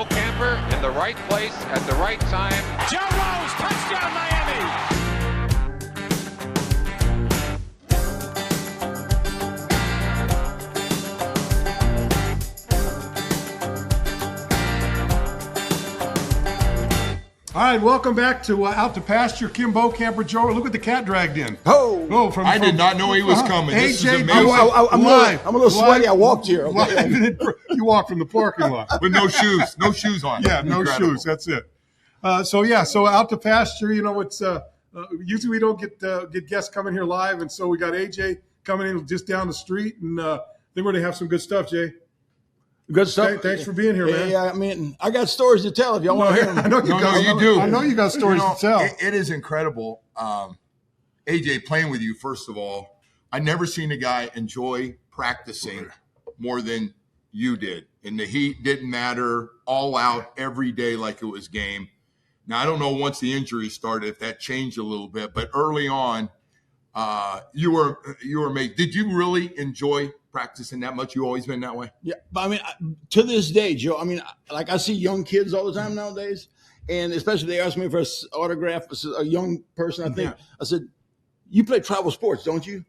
Camper in the right place at the right time. Joe Rose, touchdown Miami! All right, welcome back to Out to Pasture. Kim Camper, Joe. Look what the cat dragged in. I did not know he was coming. This is AJ amazing. I'm a little sweaty. I walked here. Okay? You walked from the parking lot. With no shoes. No shoes on. Yeah, no Incredible. shoes. That's it. So Out to Pasture, it's usually we don't get guests coming here live, and so we got AJ coming in just down the street, and I think we're going to have some good stuff, Jay. Good stuff. Thanks for being here, man. Yeah, I mean, I got stories to tell if y'all want to hear them. I know you do. I know you got stories to tell. It is incredible. AJ, playing with you, first of all, I never seen a guy enjoy practicing more than you did. And the heat didn't matter, all out every day like it was game. Now, I don't know once the injury started if that changed a little bit, but early on, you were made. Did you really enjoy practicing that much? You always been that way? Yeah, but I mean, to this day, Joe, I mean, like I see young kids all the time nowadays, and especially they ask me for an autograph, a young person, I think. Yeah. I said, you play travel sports, don't you?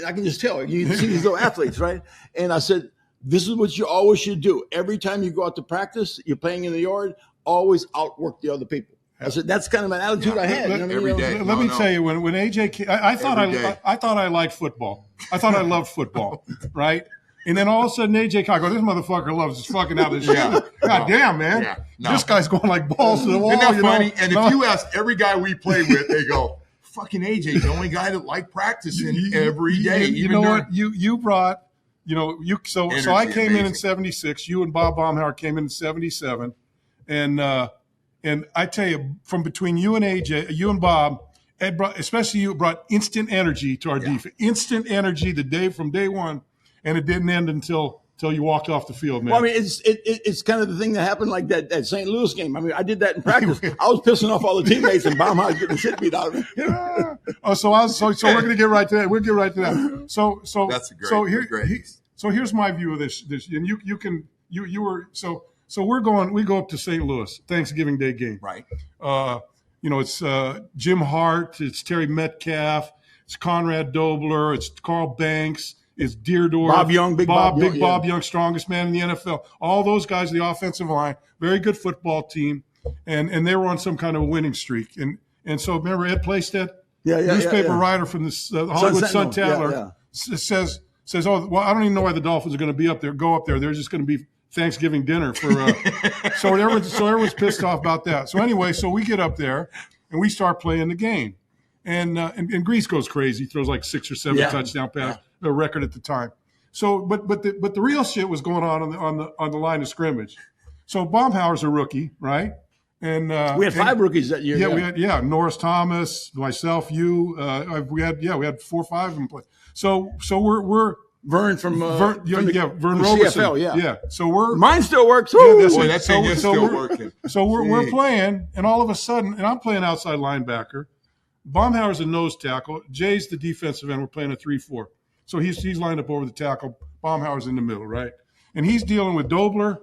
I can just tell. You see these little athletes, right? And I said, this is what you always should do. Every time you go out to practice, you're playing in the yard, always outwork the other people. I said, that's kind of an attitude I had. Every day. Let me tell you, when AJ came, I thought I liked football. I thought I loved football, right? And then all of a sudden, AJ came, I go, this motherfucker loves his fucking out of his shit. God damn, man. Yeah, no. This guy's going like balls to the wall. Isn't that funny? And if you ask every guy we play with, they go, fucking AJ's the only guy that liked practicing every day. You know what? You brought, so I came in 76. You and Bob Baumhauer came in 77. And I tell you, from between you and AJ, you and Bob, Ed especially you, brought instant energy to our defense. Instant energy from day one, and it didn't end until you walked off the field, man. Well, I mean, it's kind of the thing that happened like that St. Louis game. I mean, I did that in practice. I was pissing off all the teammates, and Baumhauer getting the shit beat out of me. So we're going to get right to that. We'll get right to that. So that's great. So here's my view of this, and So we go up to St. Louis, Thanksgiving Day game. Right. It's Jim Hart, it's Terry Metcalf, it's Conrad Dobler, it's Carl Banks, it's Deerdorf. Bob Young, Bob Young, strongest man in the NFL. All those guys, the offensive line, very good football team, and they were on some kind of a winning streak. And so remember Ed Playstead, newspaper writer from the Hollywood Sun-Tattler, says, oh, well, I don't even know why the Dolphins are going to be up there. Go up there. They're just going to be Thanksgiving dinner for so everyone's pissed off about that. So anyway, so we get up there and we start playing the game, and Grease goes crazy, throws like 6 or 7 touchdown passes, the record at the time. So but the real shit was going on the line of scrimmage. So Baumhauer's a rookie, right? And we had 5 rookies that year. Yeah, we had Norris Thomas, myself, you. We had 4 or 5 of them play. So we're Vern from Vern CFL, yeah. So mine still works. Yeah, that thing is still working. So we're playing, and all of a sudden, and I'm playing outside linebacker. Baumhauer's a nose tackle. Jay's the defensive end. We're playing a 3-4. So he's lined up over the tackle. Baumhauer's in the middle, right? And he's dealing with Dobler,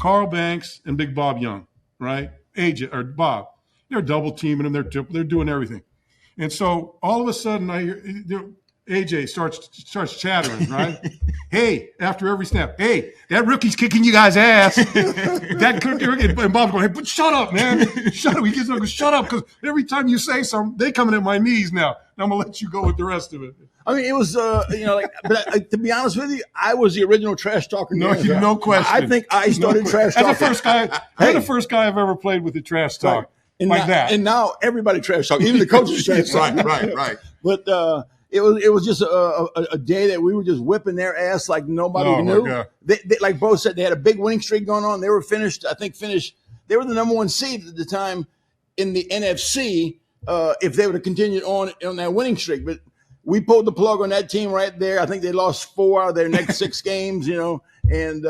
Carl Banks, and Big Bob Young, right? AJ or Bob. They're double teaming him. They're doing everything. And so all of a sudden, I hear AJ starts chattering, right? Hey, after every snap, hey, that rookie's kicking you guys' ass. And Bob's going, hey, but shut up, man. Shut up. He gets up, shut up, because every time you say something, they coming at my knees now. And I'm going to let you go with the rest of it. I mean, it was, but to be honest with you, I was the original trash talker. No question. I think I started trash talking. You're the first guy I've ever played with the trash talk that. And now everybody trash talk. Even the coaches trash talk. Right. But it was just a day that we were just whipping their ass like nobody knew. They, like Bo said, they had a big winning streak going on. They were finished. They were the number 1 seed at the time in the NFC if they would have continued on that winning streak. But we pulled the plug on that team right there. I think they lost 4 out of their next 6 games, And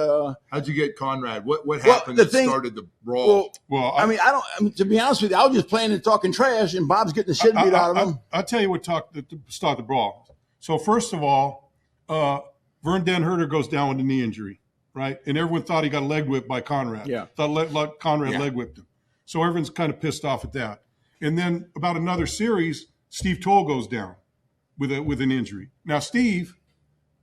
how'd you get Conrad? What happened that started the brawl? To be honest with you, I was just playing and talking trash, and Bob's getting the shit beat out of him. I'll tell you what started the brawl. So first of all, Vern Den Herter goes down with a knee injury, right? And everyone thought he got leg whipped by Conrad. Yeah. Thought Conrad leg whipped him. So everyone's kind of pissed off at that. And then about another series, Steve Toll goes down with an injury. Now Steve,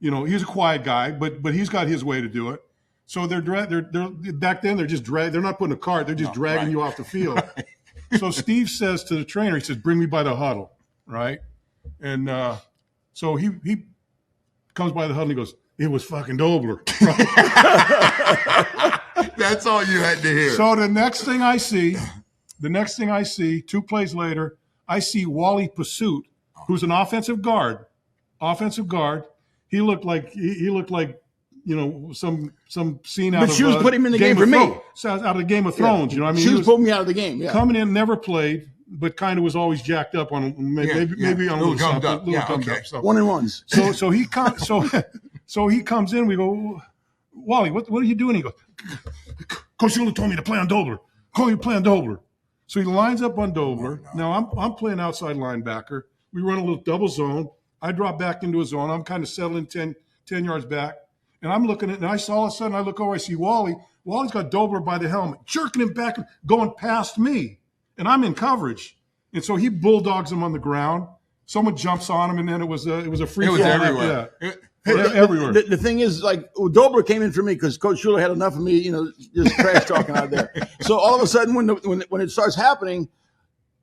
he's a quiet guy, but he's got his way to do it. So they're back then they're just they're not putting a cart, they're just dragging you off the field. So Steve says to the trainer, he says, "Bring me by the huddle," right? And so he comes by the huddle and he goes, "It was fucking Dobler." That's all you had to hear. So the next thing I see, 2 plays later, I see Wally Pursuit, who's an offensive guard. He looked like some scene out of. But Shoes put him in the game for me. Out of the Game of Thrones, you know what I mean? Shoes pulled me out of the game. Yeah. Coming in, never played, but kind of was always jacked up on maybe on a little gummed up. So. 1-and-1s. So he comes in. We go, Wally, what are you doing? He goes, Coach Shula told me to play on Dobler. Call you play on Dobler. So he lines up on Dobler. Now I'm playing outside linebacker. We run a little double zone. I drop back into a zone. I'm kind of settling 10 yards back. And I'm looking at, and I saw all of a sudden, I look over, I see Wally. Wally's got Dobler by the helmet, jerking him back, going past me. And I'm in coverage. And so he bulldogs him on the ground. Someone jumps on him, and then it was a free fall. It was everywhere. Everywhere. The thing is, like, Dobler came in for me because Coach Shula had enough of me, just trash talking out there. So all of a sudden, when it starts happening,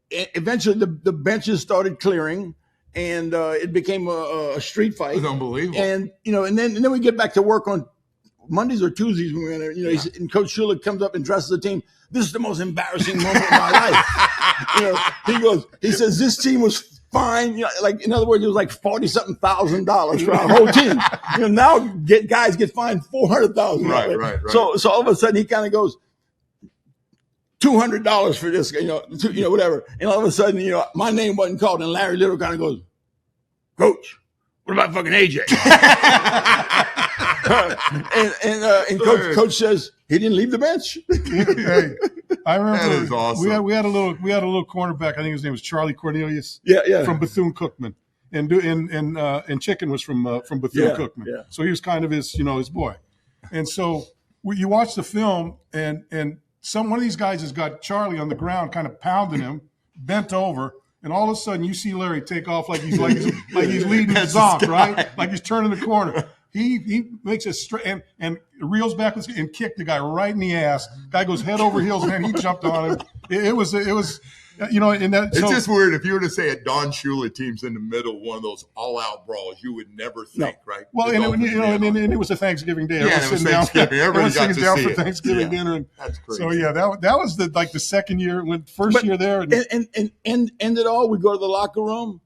eventually the benches started clearing, and it became a street fight. It was unbelievable. And and then we get back to work on Mondays or Tuesdays when we're in there. And Coach Shula comes up and dresses the team. This is the most embarrassing moment of my life. He says this team was fine. Like, in other words, it was like $40,000 for our whole team. Now guys get fined $400,000. Right. So all of a sudden he kind of goes $200 for this, whatever. And all of a sudden, my name wasn't called, and Larry Little kind of goes, "Coach, what about fucking AJ?" and coach says he didn't leave the bench. Hey, I remember that is awesome. We had a little cornerback. I think his name was Charlie Cornelius. Yeah. From Bethune-Cookman, and Chicken was from Bethune-Cookman. Yeah. So he was kind of his boy. And so you watch the film, and one of these guys has got Charlie on the ground, kind of pounding him, bent over. And all of a sudden, you see Larry take off like he's leading the zonk, right? Like he's turning the corner. He makes a straight and reels back and kicked the guy right in the ass. Guy goes head over heels, and then he jumped on him. It was in that. It's just weird. If you were to say a Don Shula team's in the middle of one of those all-out brawls, you would never think, right? Well, and it was a Thanksgiving day. Yeah, it was Thanksgiving. Everybody got to down see for it. Thanksgiving dinner. And that's crazy. So yeah, that was the second year, first year there, and end it all. We go to the locker room,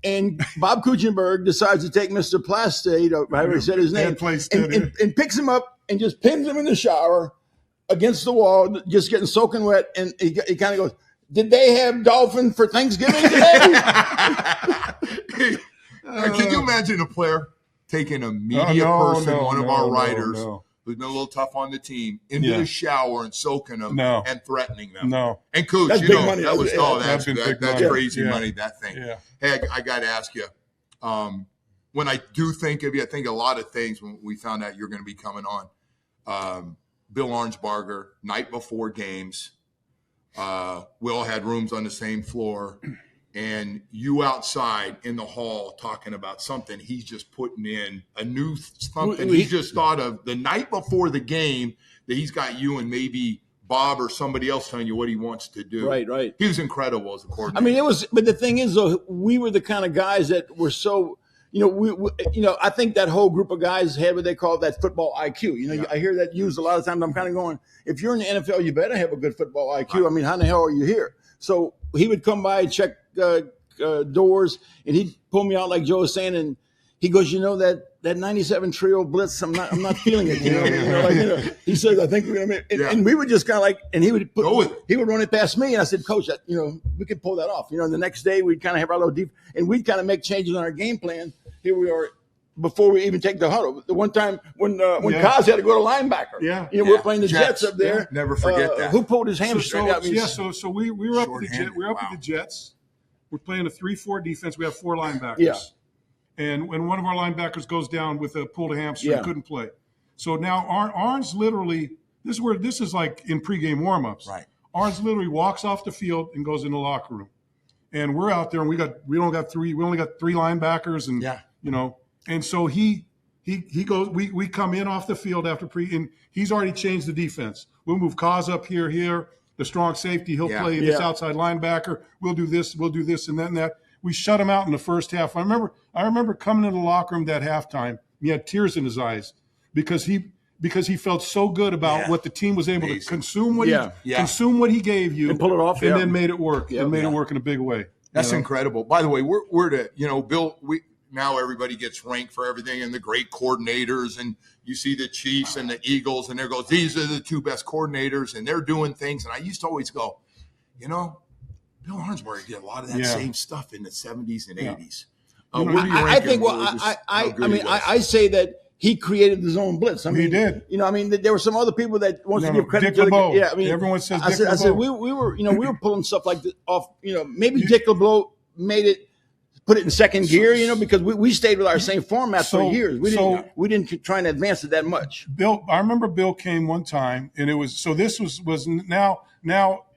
and Bob Kuchenberg decides to take Mr. Pasture, however he said his name, and picks him up and just pins him in the shower against the wall, just getting soaking wet, and he kind of goes, "Did they have dolphin for Thanksgiving today?" Can you imagine a player taking a media person, one of our writers, who's been a little tough on the team, into the shower and soaking them and threatening them? No. And Coach, that's big money. That was that's crazy money, that thing. Yeah. Hey, I got to ask you, when I do think of you, I think a lot of things when we found out you're going to be coming on. Bill Arnsbarger, night before games, we all had rooms on the same floor, and you outside in the hall talking about something he's just putting in, a new something he just thought of the night before the game, that he's got you and maybe Bob or somebody else telling you what he wants to do. Right. He was incredible as a coordinator. I mean, but the thing is, though, we were the kind of guys that were so, I think that whole group of guys had what they call that football IQ. I hear that used a lot of times. I'm kind of going, if you're in the NFL, you better have a good football IQ. Right. I mean, how in the hell are you here? So he would come by, check doors, and he'd pull me out like Joe was saying, and he goes, that 97 trio blitz, I'm not feeling it. He says, I think we're gonna make it. And we were just kind of like, and he would run it past me, and I said, Coach, we could pull that off. The next day we'd kind of have our little deep, and we'd kind of make changes on our game plan. Here we are, before we even take the huddle. The one time when Kaz had to go to linebacker. We're playing the Jets up there. Never forget that. Who pulled his hamstring? So we were up with the Jets. We're playing a 3-4 defense. We have 4 linebackers. Yeah. And when one of our linebackers goes down with a pulled hamstring, couldn't play. So now Arns literally, this is like in pregame warmups. Right. Arns literally walks off the field and goes in the locker room. And we're out there and we only got three linebackers and and so he goes, we come in off the field after and he's already changed the defense. We'll move Kaz up here, the strong safety, he'll play this outside linebacker. We'll do this and that. We shut him out in the first half. I remember coming into the locker room that halftime. He had tears in his eyes because he felt so good about what the team was able to consume what he gave you and pull it off and then made it work it work in a big way. That's incredible. By the way, we're to Bill. Now everybody gets ranked for everything and the great coordinators, and you see the Chiefs and the Eagles, and there goes, these are the two best coordinators, and they're doing things. And I used to always go, Bill Arnsberger did a lot of that same stuff in the 70s and 80s. I think. Well, I say that he created the zone blitz. I mean, he did. There were some other people that wants to give credit to LeBeau. everyone says I said we were pulling stuff like this off. Maybe Dick LeBeau put it in second gear. Because we stayed with our same format for years. We didn't try and advance it that much. I remember Bill came one time, and it was this was now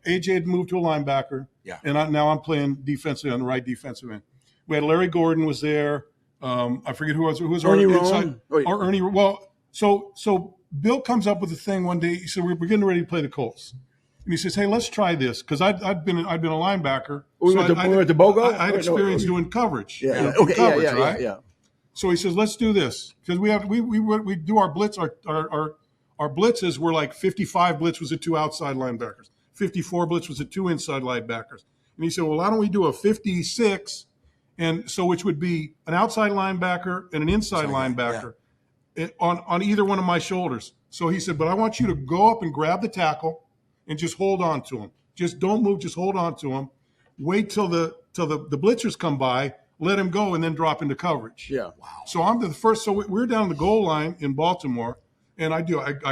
AJ had moved to a linebacker, and now I'm playing defensive on the right defensive end. We had Larry Gordon was there. I forget who was Ernie our inside. Or Ernie. Well, so Bill comes up with a thing one day. He said, we're getting ready to play the Colts. And he says, hey, let's try this. Because I'd been a linebacker. We went to Bogo? I had experience doing coverage. Yeah. Right? Yeah. So he says, let's do this. Because we do our blitz. Our blitzes were like 55 blitz was the two outside linebackers. 54 blitz was the two inside linebackers. And he said, well, why don't we do a 56, and so which would be an outside linebacker and an inside linebacker on either one of my shoulders. So he said, but I want you to go up and grab the tackle and just hold on to him. Just don't move, just hold on to him. Wait till the blitzers come by, let him go, and then drop into coverage. Yeah. Wow. So I'm the first. So we're down the goal line in Baltimore, and I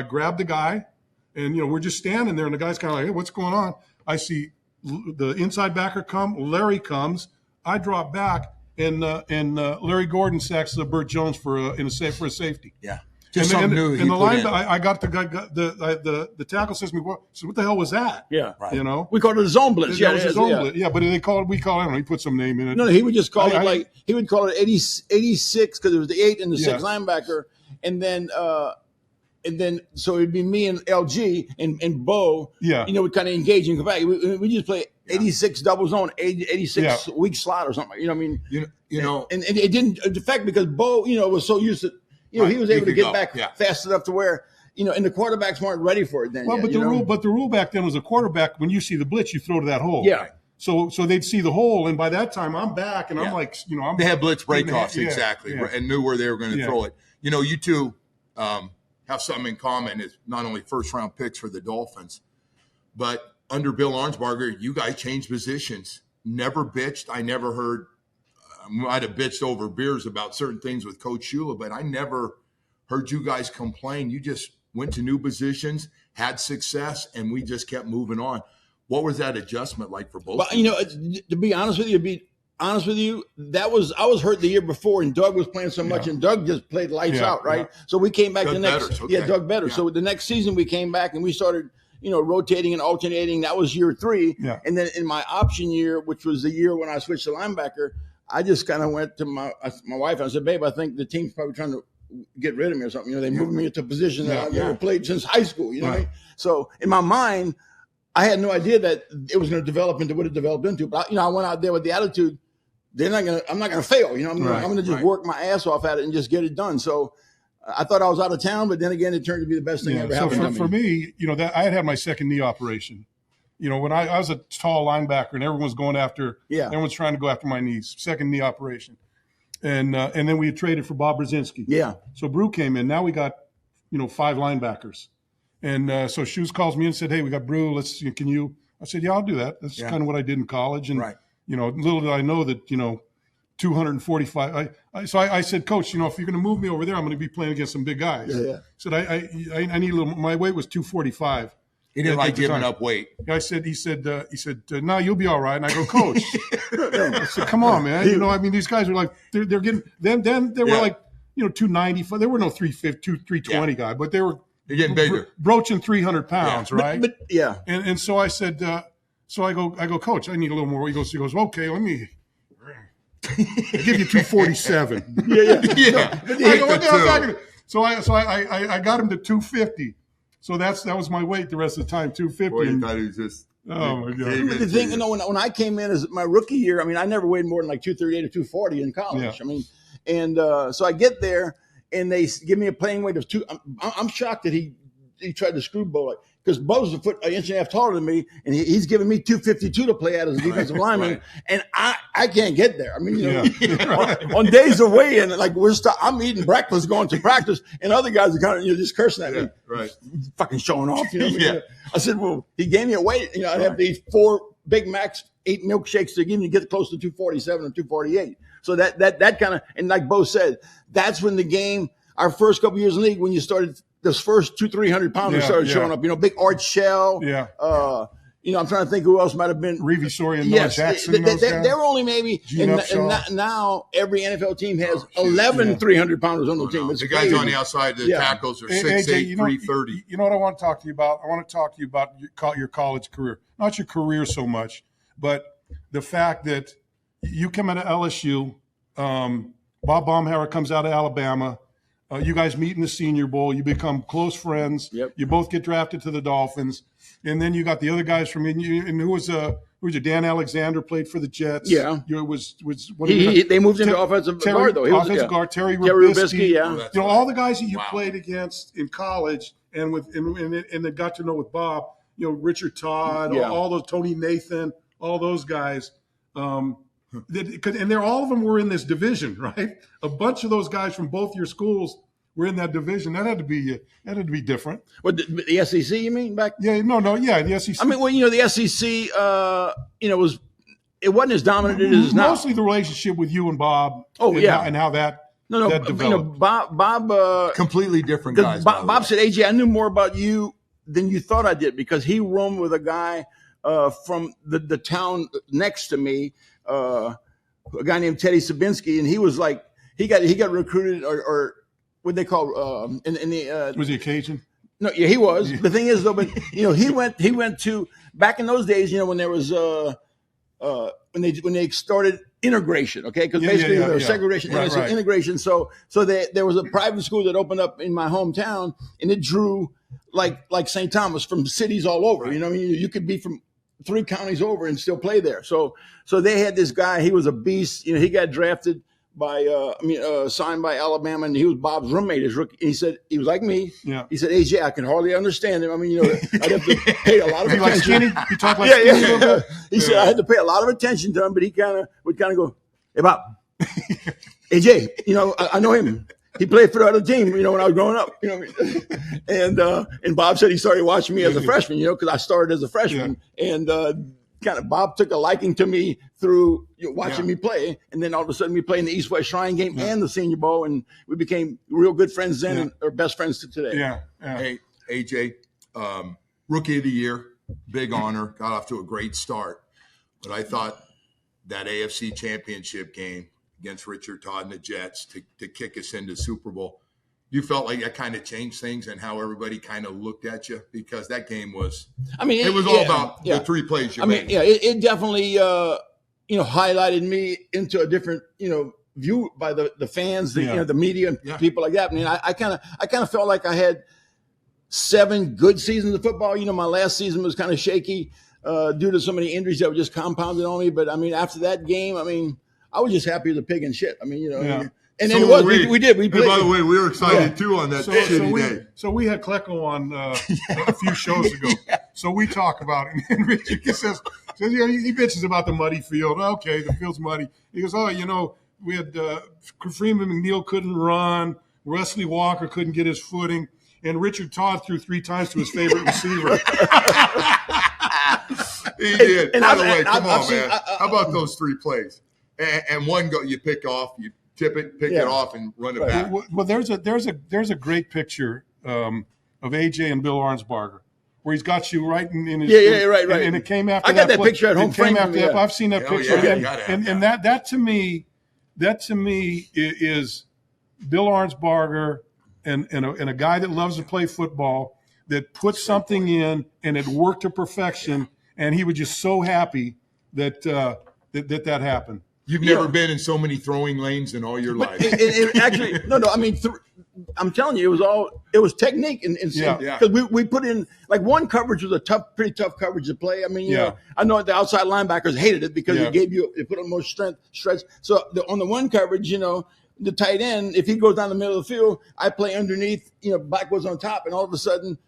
grab the guy, and we're just standing there, and the guy's kind of like, hey, what's going on? I see the inside backer come, Larry comes, I drop back, and Larry Gordon sacks Burt Jones for a safety. Yeah. Just something new. And the line, I got the tackle says to me, so what the hell was that? Yeah, right. We called it a zone blitz. Blitz. Yeah, but we call it. I don't know. He put some name in it. No, he would just call it he would call it 86 because it was the 8 and the 6 linebacker, and then so it'd be me and LG and Bo. Yeah, we kind of engage and come back. We just play 86 double zone, 86 weak slot or something. And it didn't affect because Bo was so used to. He was able to get back fast enough to where, and the quarterbacks weren't ready for it then. Well, the rule back then was a quarterback, when you see the blitz, you throw to that hole. Yeah. So they'd see the hole, and by that time I'm back, and I'm like, they had blitz breakoffs and knew where they were going to throw it. You two have something in common. It's not only first round picks for the Dolphins, but under Bill Arnsberger, you guys changed positions. Never bitched. I never heard. I might have bitched over beers about certain things with Coach Shula, but I never heard you guys complain. You just went to new positions, had success, and we just kept moving on. What was that adjustment like for both? Well, to be honest with you, I was hurt the year before, and Doug was playing so much, and Doug just played lights out, right? Yeah. So we came back Doug better. So the next season we came back and we started, rotating and alternating. That was year 3, and then in my option year, which was the year when I switched to linebacker, I just kind of went to my wife and I said, babe, I think the team's probably trying to get rid of me or something. They moved me into a position that I've never played since high school. What I mean? So in my mind, I had no idea that it was going to develop into what it developed into. But I went out there with the attitude, I'm not going to fail. I'm going to just work my ass off at it and just get it done. So I thought I was out of town, but then again, it turned to be the best thing ever happened to me. For me, that I had my second knee operation. When I was a tall linebacker and everyone was going after, everyone's trying to go after my knees, second knee operation. And then we had traded for Bob Brzezinski. Yeah. So Brew came in. Now we got, 5 linebackers. And so Shoes calls me and said, hey, we got Brew. Can you? I said, yeah, I'll do that. That's kind of what I did in college. And, little did I know that, 245. So I said, Coach, if you're going to move me over there, I'm going to be playing against some big guys. Yeah. Said, I need a little, my weight was 245. He didn't like giving up weight. He said, no, you'll be all right. And I go, Coach. I said, come on, man. These guys are like, they're getting. Then they were like, 290. There were no 320 guy, but they were You're getting bigger. broaching 300 pounds, right? But yeah. And so I said, I go, Coach, I need a little more. He goes, okay, let me. I give you 247. Yeah. I go, what the hell's that gonna-" So I got him to 250. So that was my weight the rest of the time, 250. Boy, you thought he was just. Oh my God! But the thing, when I came in as my rookie year, I mean, I never weighed more than like 238 or 240 in college. Yeah. I mean, and so I get there and they give me a playing weight of 2. I'm shocked that he tried to screwball it because Bo's an inch and a half taller than me, and he's giving me 252 to play at as a defensive lineman, right. and I can't get there. I mean, on days of weigh-in, like I'm eating breakfast, going to practice, and other guys are kind of just cursing at me, Right. fucking showing off. Yeah. I said, well, he gave me a weight. I'd have to eat 4 Big Macs, 8 milkshakes to give me get close to 247 or 248. So that kind of, and like Bo said, that's when the game, our first couple years in the league, when you started, those first 200-300 pounders started showing up. Big Art Shell. Yeah. I'm trying to think who else might have been. Reeve Sawyer and Noah Jackson. They were only maybe, and now every NFL team has 11 300-pounders on the team. It's the guys crazy. on the outside, the tackles are 6'8", AJ, 330. You know what I want to talk to you about? I want to talk to you about your college career. Not your career so much, but the fact that you come out of LSU, Bob Baumhauer comes out of Alabama. You guys meet in the Senior Bowl. You become close friends. Yep. You both get drafted to the Dolphins, and then you got the other guys from. And who was Dan Alexander played for the Jets. Yeah. They moved into offensive guard though. Offensive guard Terry Rubisky. Yeah. All the guys that you played against in college, and they got to know with Bob. Richard Todd, all those Tony Nathan, all those guys. And all of them were in this division, right? A bunch of those guys from both your schools were in that division. That had to be different. What the SEC? You mean back? Yeah, the SEC. I mean, the SEC, it wasn't as dominant as it is now. Mostly the relationship with you and Bob. Oh, and how that developed. Bob, Completely different guys. Bob said, AJ, I knew more about you than you thought I did because he roamed with a guy from the town next to me. A guy named Teddy Sabinski, and he was like he got recruited or what they call was he Cajun? No, yeah, he was. The thing is though, but he went to back in those days, when there was when they started integration, okay, because basically there was segregation and integration. So there was a private school that opened up in my hometown, and it drew like St. Thomas from cities all over. You could be from 3 counties over and still play there. So they had this guy. He was a beast. He got drafted by signed by Alabama, and he was Bob's roommate. His rookie. And he said he was like me. Yeah. He said, AJ, I can hardly understand him. I mean, I'd have to pay a lot of attention. Like skinny? You talk like skinny a little bit? He said I had to pay a lot of attention to him, but he would go, hey Bob, AJ, I know him. He played for the other team, when I was growing up, and Bob said he started watching me as a freshman, because I started as a freshman, and kind of Bob took a liking to me through watching me play, and then all of a sudden we played in the East-West Shrine game and the Senior Bowl, and we became real good friends then, and are best friends to today. Yeah. Hey, AJ, Rookie of the Year, big honor, got off to a great start, but I thought that AFC Championship game against Richard Todd and the Jets to kick us into Super Bowl. You felt like that kind of changed things and how everybody kind of looked at you because that game was. It was all about the 3 plays you made. It definitely highlighted me into a different view by the fans, the media, and people like that. I mean, I kind of felt like I had 7 good seasons of football. My last season was kind of shaky due to so many injuries that were just compounded on me. But after that game, I was just happy as a pig in shit. And then we did. We played. By the way, we were excited too on that shitty day. So we had Klecko on a few shows ago. So we talk about it. And Richard says he bitches about the muddy field. Okay, the field's muddy. He goes, we had Freeman McNeil couldn't run. Wesley Walker couldn't get his footing. And Richard Todd threw 3 times to his favorite receiver. He did. By the way, come on, man. How about those 3 plays? And one go, you pick off, you tip it, pick it off, and run it back. Well, there's a great picture of AJ and Bill Arnsparger where he's got you right in his right. And it came after. I got that picture at home frame. I've seen that picture, Yeah, and that to me is Bill Arnsbarger and a guy that loves to play football that put something in and it worked to perfection, and he was just so happy that that happened. You've never been in so many throwing lanes in all your life. It actually, no. I mean, I'm telling you, it was technique, and because we put in like one coverage was pretty tough coverage to play. I mean, you know, I know the outside linebackers hated it because it put on more stretch. So on the one coverage, you know, the tight end, if he goes down the middle of the field, I play underneath, you know, backwards on top, and all of a sudden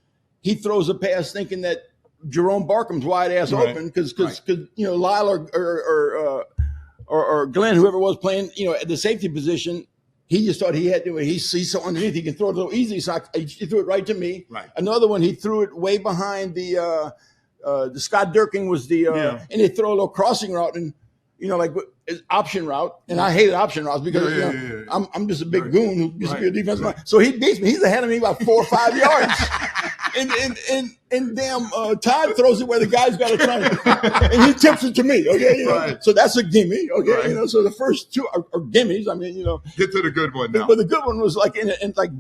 he throws a pass thinking that Jerome Barkham's wide ass open because you know Lyle or Glenn, whoever was playing, you know, at the safety position, he just thought he had to. He's so underneath, he can throw it a little easy. So he threw it right to me. Right. Another one, he threw it way behind the Scott Durkin was and they throw a little crossing route and, you know, like option route. And I hated option routes because I'm just a big goon who used to be a defensive line. So he beats me. He's ahead of me about 4 or 5 yards. And damn, Todd throws it where the guy's got to try, and he tips it to me. Okay, you know? So that's a gimme. Okay, you know. So the first two are gimmies. I mean, you know. Get to the good one now. But the good one was like in like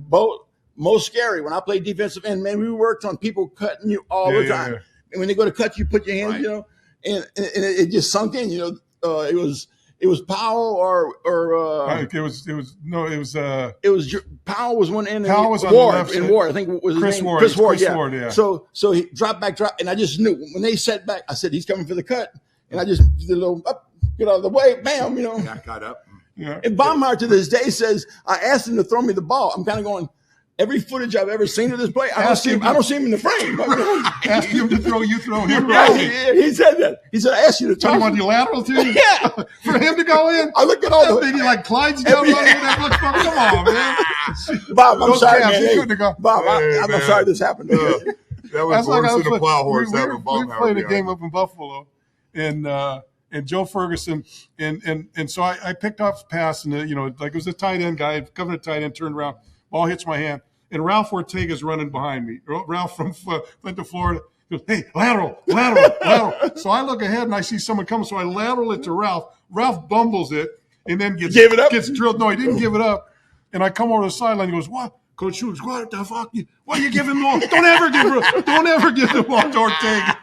most scary. When I played defensive end, man, we worked on people cutting you all the time. Yeah. And when they go to cut you, put your hands, you know, and it just sunk in. You know, it was Powell or Powell was one end. Powell was on Ward, the left in Ward. I think it was Chris Ward. Chris Ward, yeah. So he dropped back, and I just knew when they set back. I said he's coming for the cut, and I just did a little up, get out of the way, bam, you know. Got up. Yeah. And Baumhauer to this day says I asked him to throw me the ball. I'm kind of going. Every footage I've ever seen of this play, I don't see him in the frame. Ask him to throw, you throw him. Right. He said that. He said, I asked you to tell him on your lateral too? Yeah. For him to go in? I look at all the... Did he like Clydesdale? Come on, man. Bob, I'm sorry, man. Hey, Bob, I'm sorry this happened. That was worse than a plow horse. We played a game up in Buffalo, and Joe Ferguson, and so I picked off a pass, and you know, like it was a tight end guy, covenant tight end, turned around, ball hits my hand, and Ralph Ortega's running behind me. Ralph from Flint to Florida goes, "Hey, lateral." So I look ahead and I see someone coming, so I lateral it to Ralph. Ralph bumbles it and then gets drilled. No, he didn't give it up. And I come over to the sideline. He goes, "What, Coach Hughes? What the fuck? What are you giving the ball? Don't ever give the ball to Ortega."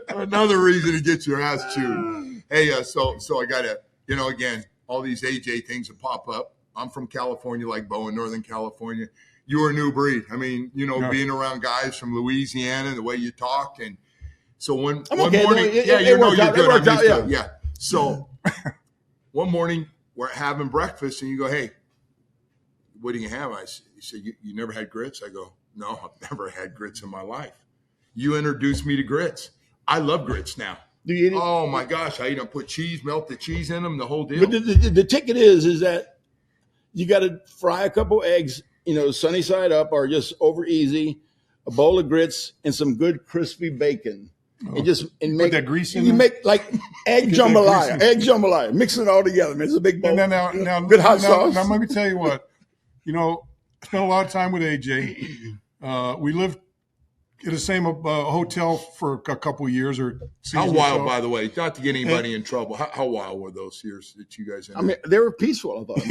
Another reason to get your ass chewed. Hey, so I got to, you know, again, all these AJ things that pop up. I'm from California, like Bo in Northern California. You were a new breed. I mean, you know, being around guys from Louisiana, the way you talked. And so one morning, you're good. Yeah. So one morning we're having breakfast and you go, "Hey, what do you have?" He said, you never had grits? I go, "No, I've never had grits in my life. You introduced me to grits. I love grits now." Do you eat it? Oh my gosh. I eat them, put cheese, melt the cheese in them, the whole deal. But the ticket is that you got to fry a couple eggs, you know, sunny side up or just over easy, a bowl of grits and some good crispy bacon. And make that grease in you there? Make like egg jambalaya, mixing it all together, man. It's a big bowl. Now, good hot sauce. Now, let me tell you what, you know, I spent a lot of time with AJ. We lived in the same hotel for a couple of years. How wild, by the way, not to get anybody in trouble. How wild were those years that you guys had? I mean, they were peaceful, I thought.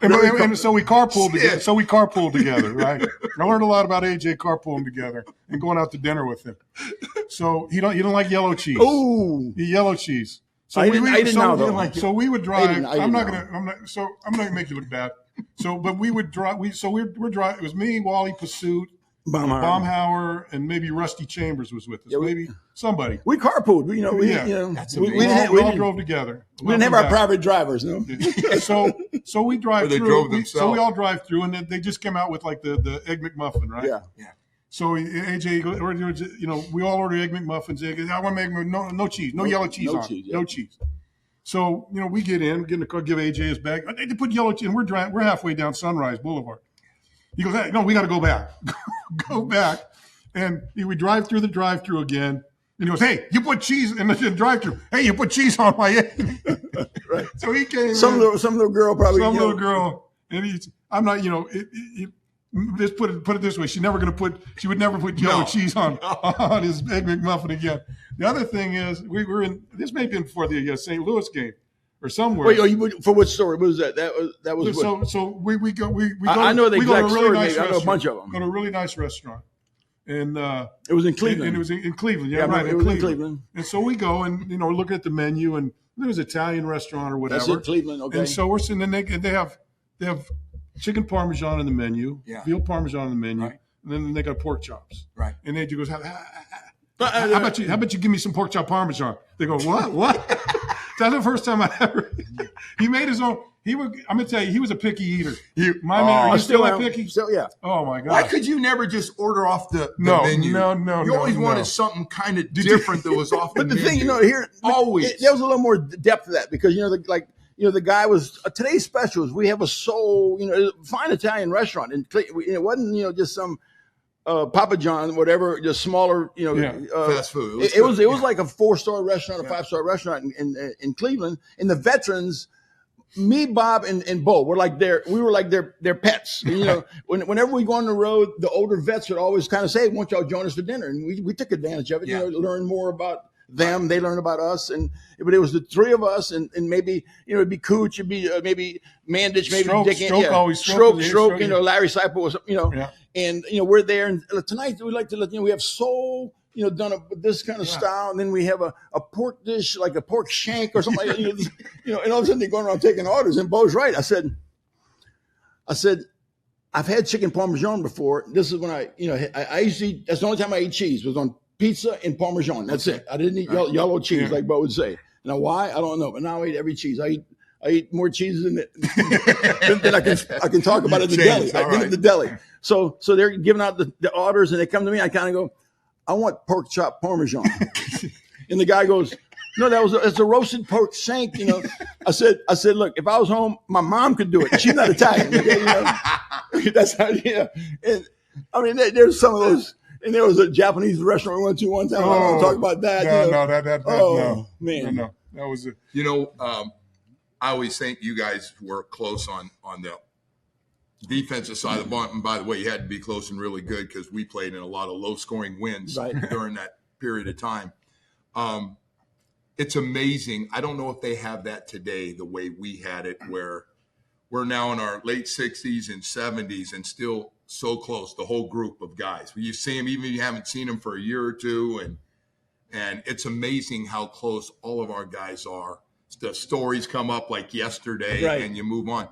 and so we carpooled together. So we carpooled together, right? I learned a lot about AJ carpooling together and going out to dinner with him. So he don't like yellow cheese. Oh, yellow cheese. So I didn't know though. So we would drive. I'm not gonna make you look bad. So, but we would drive. We're driving. It was me, Wally Pursuit, Baumhauer, and maybe Rusty Chambers was with us. Maybe somebody. We carpooled. We all drove together. We didn't have our private drivers, no. So we drive through. They drove themselves. So we all drive through, and they just came out with like the Egg McMuffin, right? Yeah. So AJ, you know, we all order Egg McMuffins. I want to make no cheese, no yellow cheese on it. No cheese. So, you know, we get in the car, give AJ his bag. They put yellow cheese, and we're halfway down Sunrise Boulevard. He goes, "Hey, no, we got to go back." Go back. And we drive through the drive-through again. And he goes, "Hey, you put cheese in the drive-through. Hey, you put cheese on my egg." Right. So he came some little girl probably. Some little girl. And I'm not, you know, just put it this way. She would never put yellow cheese on his Egg McMuffin again. The other thing is, this may have been before the St. Louis game. or somewhere. Wait, for which story? What was that? That was what? So we go we go. I know the we go to exact a really story. nice I know a bunch of them. Go to a really nice restaurant, and it was in Cleveland. And it was in Cleveland. Yeah, Yeah, right. it was in Cleveland. And so we go and we're looking at the menu, and there's an Italian restaurant or whatever. That's in Cleveland. Okay. And so we're sitting, and they have chicken parmesan on the menu, veal parmesan on the menu, Right. and then they got pork chops. Right. And they goes, how about you give me some pork chop parmesan? They go, what? That's the first time I ever. He made his own. I'm gonna tell you, he was a picky eater. My man, are you still that picky? Still, yeah. Oh my God. Why could you never just order off the No, menu? no. You always wanted something kind of different that was off the But the menu. thing, here Always. there was a little more depth to that because the guy was today's specials. We have a fine Italian restaurant, and it wasn't just some Papa John, whatever, just smaller fast food. It was like a 4-star restaurant, a 5-star restaurant in Cleveland. And the veterans, me, Bob, and Bo were like their pets. And, whenever we go on the road, the older vets would always kind of say, "Why don't y'all join us for dinner?" And we took advantage of it. Yeah. Learn more about them, they learn about us, but it was the three of us, and maybe it'd be Cooch, it'd be maybe Mandich, maybe Stroke, Larry Seipel was, and we're there, and tonight we like to let we have soul, done this kind of style, and then we have a pork dish like a pork shank or something like that, and all of a sudden they're going around taking orders, and Bo's right. I said, I've had chicken parmesan before. This is when I used to eat. That's the only time I ate cheese was on pizza and Parmesan. That's it. I didn't eat yellow cheese like Bo would say. Now why? I don't know. But now I eat every cheese. I eat more cheese than I can talk about at the deli. I get at the deli. So they're giving out the orders, and they come to me. I kind of go, I want pork chop Parmesan. And the guy goes, no, it's a roasted pork shank. I said, look, if I was home, my mom could do it. She's not Italian. Okay, that's how. And I mean, there's some of those. And there was a Japanese restaurant we went to one time. I don't want to talk about that. No, man. No. That was it. I always think you guys were close on the defensive side of the ball. And by the way, you had to be close and really good because we played in a lot of low-scoring wins during that period of time. It's amazing. I don't know if they have that today the way we had it, where we're now in our late 60s and 70s and still so close, the whole group of guys. You see them, even if you haven't seen them for a year or two, and it's amazing how close all of our guys are. The stories come up like yesterday, and you move on.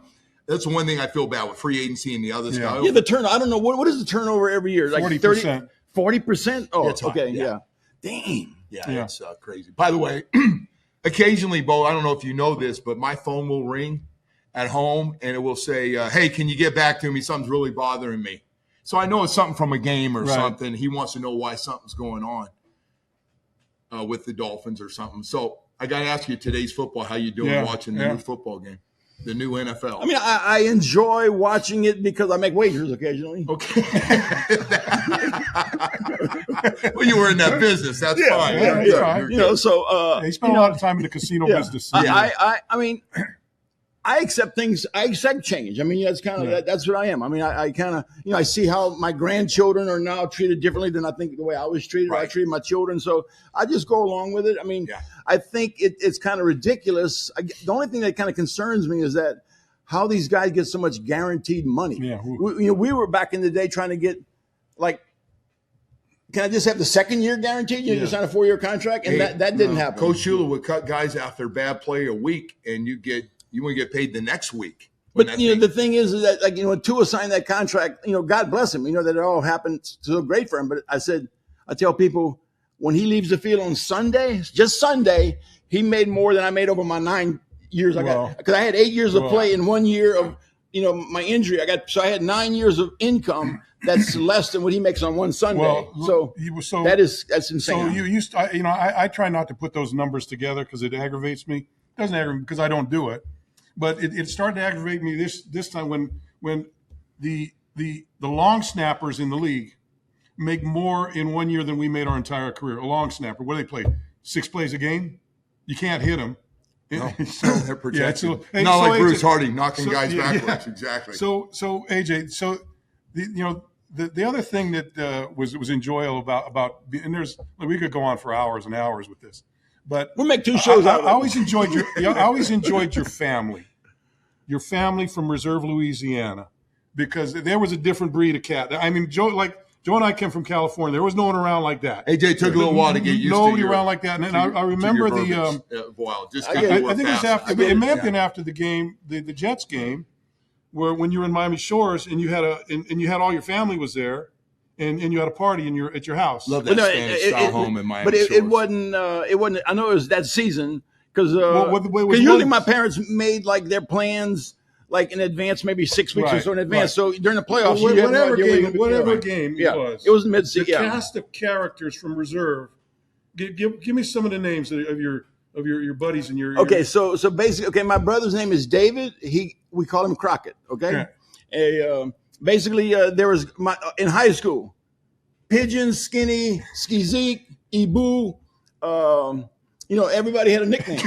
That's the one thing I feel bad with free agency and the other stuff. Yeah, the turnover. I don't know. What is the turnover every year? Like 40%. 40%? Oh, it's high. Okay, Yeah. Dang. Yeah, it's crazy. By the way, occasionally, Bo, I don't know if you know this, but my phone will ring at home, and it will say, hey, can you get back to me? Something's really bothering me. So I know it's something from a game or something. He wants to know why something's going on with the Dolphins or something. So I got to ask you, today's football, how you doing watching the new football game, the new NFL? I mean, I enjoy watching it because I make wagers occasionally. Okay. Well, you were in that business. That's fine. He spent a lot of time in the casino business. I mean, I accept things. I accept change. I mean, that's kind of that's what I am. I mean, I kind of I see how my grandchildren are now treated differently than I think the way I was treated. I treated my children, so I just go along with it. I mean, I think it's kind of ridiculous. The only thing that kind of concerns me is that how these guys get so much guaranteed money. Yeah, we were back in the day trying to get like. Can I just have the second year guaranteed? You sign a 4-year contract, and that didn't happen. Coach Shula would cut guys after bad play a week, and you wouldn't get paid the next week. But the thing is that when Tua signed that contract, God bless him. That it all happened so great for him. But I tell people when he leaves the field on Sunday, just Sunday, he made more than I made over my 9 years. I got because I had 8 years of play in 1 year of my injury. I had 9 years of income. That's less than what he makes on one Sunday. That's insane. So you used to, I try not to put those numbers together because it aggravates me. It doesn't aggravate me because I don't do it. But it started to aggravate me this time when the long snappers in the league make more in 1 year than we made our entire career. A long snapper, what do they play? 6 plays a game? You can't hit them. No, they're protected. Not like Bruce Hardy knocking guys backwards. Exactly. So AJ, the other thing that was enjoyable about and we could go on for hours and hours with this, But We'll make 2 shows out of it. I always enjoyed your family. Your family from Reserve, Louisiana, because there was a different breed of cat. I mean, Joe and I came from California. There was no one around like that. AJ took a little while to get used to nobody around like that. And I remember I think it was after. It may have been after the game, the Jets game, where when you were in Miami Shores and you had all your family was there, and you had a party at your house. Love that Spanish style home in Miami. But Shores. it wasn't. I know it was that season because Well, usually my parents made like their plans like in advance, maybe 6 weeks or so in advance. Right. So during the playoffs, whatever game it was, it was mid-season. The cast of characters from Reserve. Give me some of the names of your buddies and your. Okay, so basically, my brother's name is David. We call him Crockett. Okay, basically, there was in high school, Pigeon, Skinny, Ski Zeke, Ibu. Everybody had a nickname.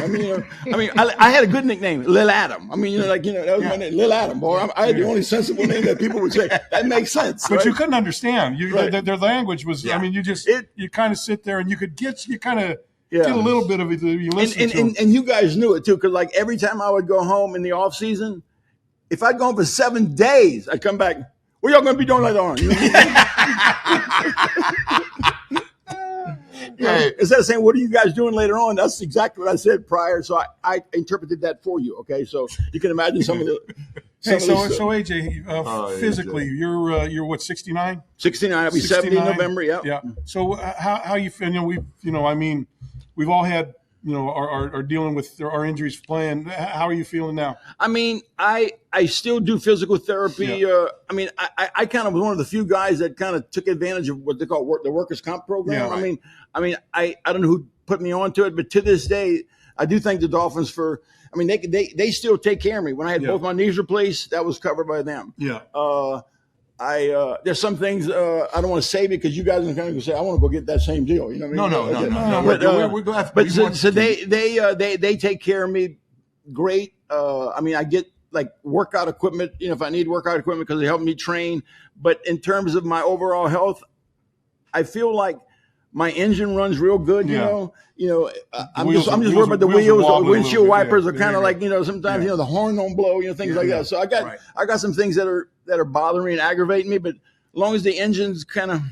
I had a good nickname, Lil Adam. that was my name, Lil Adam. Boy, I had the only sensible name that people would say. That makes sense. But right? you couldn't understand. Their language was. Yeah. You kind of sit there and you could get a little bit of it. You listen to and you guys knew it too, because like every time I would go home in the off season, if I'd gone for 7 days, I'd come back. What y'all gonna be doing later on? Instead of saying, what are you guys doing later on? That's exactly what I said prior. So I interpreted that for you. Okay. So you can imagine some of the. So AJ, physically, you're what, 69? 69. I'll be 70 in November. Yeah. Yeah. So how you feel? We've all had, are dealing with our injuries playing. How are you feeling now? I still do physical therapy. Yeah. I kind of was one of the few guys that kind of took advantage of what they call the workers' comp program. Yeah, right. I don't know who put me onto it, but to this day, I do thank the Dolphins for. They still take care of me. When I had both my knees replaced, that was covered by them. Yeah. There's some things I don't want to say because you guys are going to say I want to go get that same deal. You know what I mean? No. We're glad. But so they take care of me great. I get like workout equipment. If I need workout equipment because they help me train. But in terms of my overall health, I feel like my engine runs real good. I'm just worried about the wheels. The windshield wipers are kind of like sometimes the horn don't blow. Things like that. So I got some things that are bothering me and aggravating me. But as long as the engine's kind of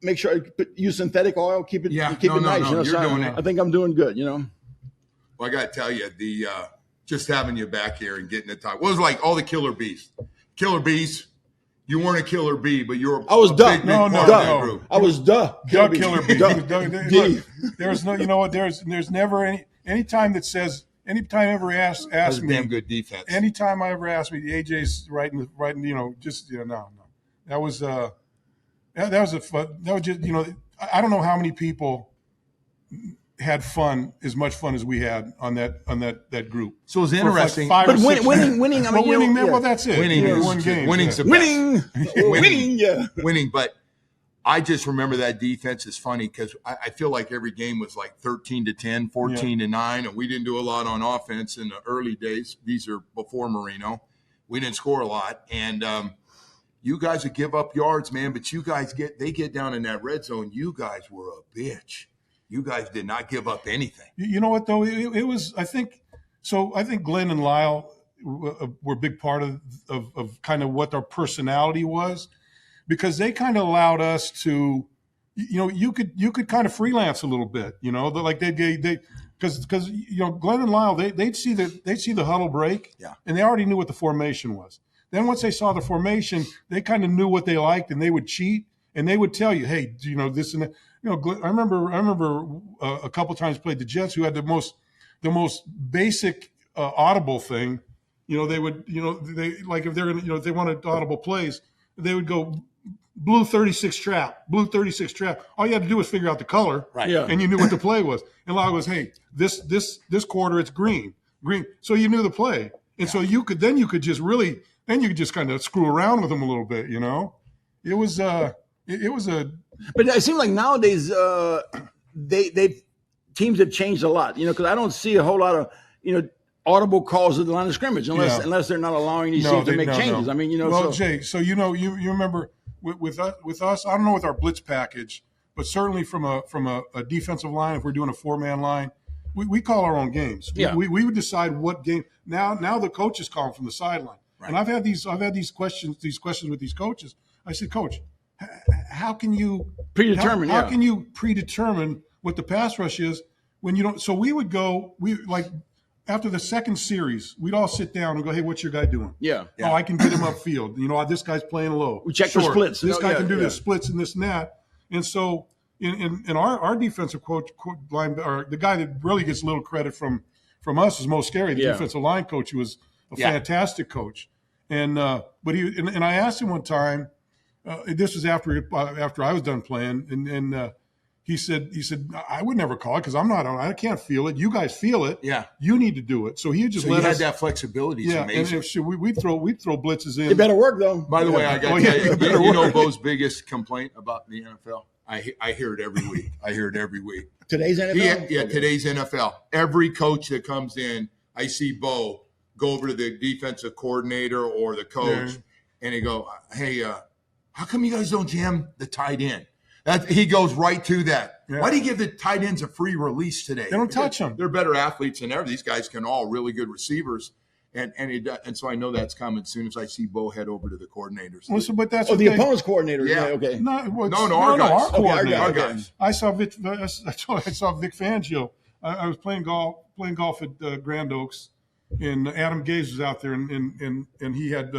make sure I use synthetic oil, keep it nice. You're doing it. I think I'm doing good. Well, I got to tell you, just having you back here and getting the time. What was like all the killer bees? Killer bees. You weren't a killer bee, but you were. I was duh. Big no. I was duh. Killer bee. Look, there's no. There's never anytime ever asked me. Damn good defense. Anytime I ever asked me, AJ's writing. No. That was just I don't know how many people had as much fun as we had on that group. So it was interesting. But winning. Well, that's it. Winning game. Winning's the best. Winning. Yeah. Winning. But I just remember that defense is funny because I feel like every game was like 13-10, 14-9, and we didn't do a lot on offense in the early days. These are before Marino. We didn't score a lot, and you guys would give up yards, man. But you guys get down in that red zone. You guys were a bitch. You guys did not give up anything. You know what, though? It was, I think Glenn and Lyle were a big part of kind of what our personality was, because they kind of allowed us to, you could kind of freelance a little bit, like because Glenn and Lyle, they'd see the huddle break, and they already knew what the formation was. Then once they saw the formation, they kind of knew what they liked, and they would cheat, and they would tell you, hey, this and that. I remember a couple times played the Jets, who had the most basic audible thing. They would, like if they're gonna, if they wanted audible plays, they would go blue 36 trap. All you had to do was figure out the color, right? Yeah. And you knew what the play was. And Lyle goes, hey, this quarter it's green. So you knew the play, and so you could just kind of screw around with them a little bit. It was a. But it seems like nowadays teams have changed a lot, because I don't see a whole lot of audible calls at the line of scrimmage unless they're not allowing these teams to make changes. No. Well, Jay, so you remember with us, I don't know with our blitz package, but certainly from a defensive line, if we're doing a 4-man line, we call our own games. We would decide what game. Now the coaches call them from the sideline. Right. And I've had these questions with these coaches. I said, Coach, how can you predetermine? How can you predetermine what the pass rush is when you don't? So we would go. After the second series, we'd all sit down and go, hey, what's your guy doing? Yeah. Oh, I can get him upfield. This guy's playing low. We check for splits. This guy can do this, splits and this and that. And so in our defensive coach, the guy that really gets a little credit from us is Mo Scary, the defensive line coach, who was a fantastic coach. And but I asked him one time, this was after I was done playing, and he said, I would never call it because I can't feel it. You guys feel it. Yeah. You need to do it. So he just let us. You had that flexibility. It's amazing. And we'd throw blitzes in. It better work though. By the way, I got to tell you, you know Bo's biggest complaint about the NFL? I hear it every week. Today's NFL? Yeah, today's NFL. Every coach that comes in, I see Bo go over to the defensive coordinator or the coach, and he go, hey, how come you guys don't jam the tight end? He goes right to that. Yeah. Why do you give the tight ends a free release today? They don't touch them. They're better athletes than ever. These guys can all really good receivers. And so I know that's coming as soon as I see Bo head over to the coordinators. Well, but that's the opponent's coordinator. Yeah. Okay. No, our guys. Our guys. I saw Vic Fangio. I was playing golf at Grand Oaks, and Adam Gase was out there, and he had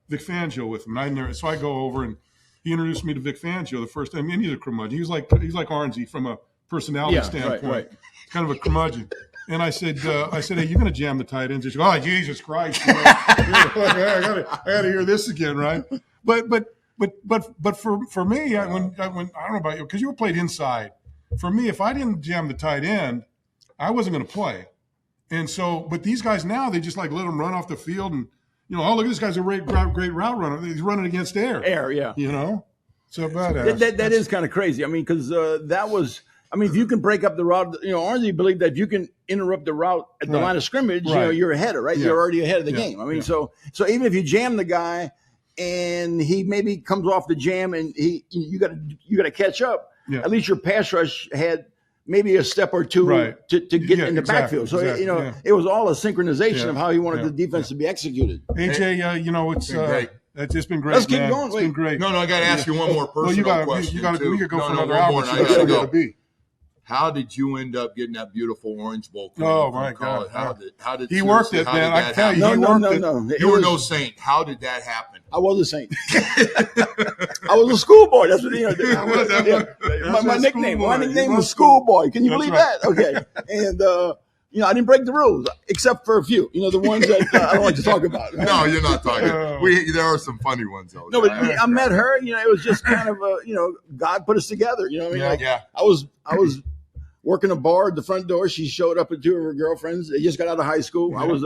Vic Fangio with him. So I go over, and he introduced me to Vic Fangio the first time. And he's a curmudgeon. He's like Arnsey from a personality standpoint. Right. Kind of a curmudgeon. And I said, hey, you're going to jam the tight ends. She goes, oh, Jesus Christ! I got to hear this again, right? But for me, when I don't know about you, because you were played inside. For me, if I didn't jam the tight end, I wasn't going to play. And so, but these guys now, they just let them run off the field, and oh, look at this guy's a great route runner. He's running against air. Yeah. So badass. That is kind of crazy. I mean, because that was. I mean, if you can break up the route, Arnsey believed that if you can interrupt the route at the line of scrimmage, you're ahead of, right? Yeah. You're already ahead of the game. I mean, so even if you jam the guy and he maybe comes off the jam and you got to catch up, at least your pass rush had maybe a step or two to get in the backfield. So, it was all a synchronization of how he wanted the defense to be executed. AJ, it's just been great. Let's keep going. It's been great. No, I got to ask you one more personal question. We could go for another hour. hour. I got to be. How did you end up getting that beautiful Orange Bowl? Oh my God! How did he worked it, man? I can tell you, No. You were no saint. How did that happen? I was a saint. I was a schoolboy. That's what my nickname. My nickname was Schoolboy. Can you believe that? Okay, and I didn't break the rules except for a few. The ones that I don't like to talk about. Right? No, you're not talking. There are some funny ones though. No, but I met her. It was just kind of God put us together. I was working a bar at the front door. She showed up with two of her girlfriends. They just got out of high school. I was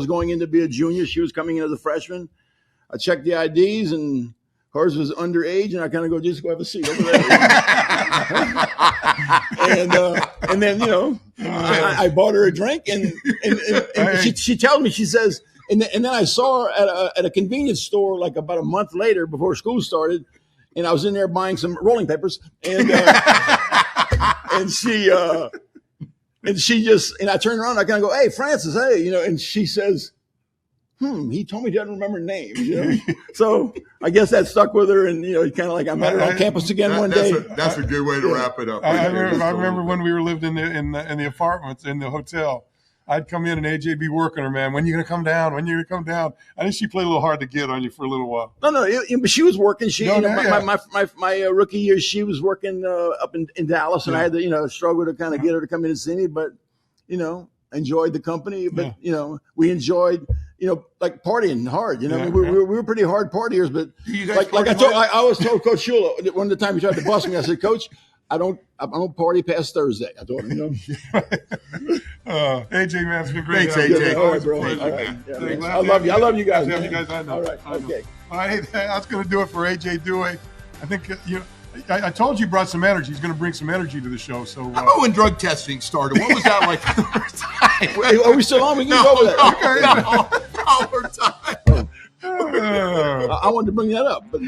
going in to be a junior. She was coming in as a freshman. I checked the IDs, and hers was underage, and I kind of go, just go have a seat over there. and then I bought her a drink, and she tells me, she says, and then I saw her at a convenience store like about a month later before school started, and I was in there buying some rolling papers, and she just, and I turned around, I kind of go, hey, Francis, hey, and she says, he told me he doesn't remember names, So I guess that stuck with her, and kind of like I met her on campus again one day. That's a good way to wrap it up. I remember when we were living in the apartments in the hotel. I'd come in and AJ'd be working her, man. When you gonna come down? When you gonna come down? I think she played a little hard to get on you for a little while. No, but she was working. My rookie year, she was working up in Dallas, and I had to struggle to kind of get her to come in and see me, but enjoyed the company. But we enjoyed like partying hard. We were pretty hard partiers. But I always told Coach Shula one of the time he tried to bust me. I said, Coach, I don't party past Thursday. I told him, AJ, man, it's been great. Thanks, AJ. All right, bro. All right. I love you guys. Have you guys. I know. All right. Okay. All right, that's going to do it for AJ Duhe. I think I told you brought some energy. He's going to bring some energy to the show. So how about when drug testing started? What was that like the first time? Are we still on? We can go over that. No, we're done. I wanted to bring that up, but.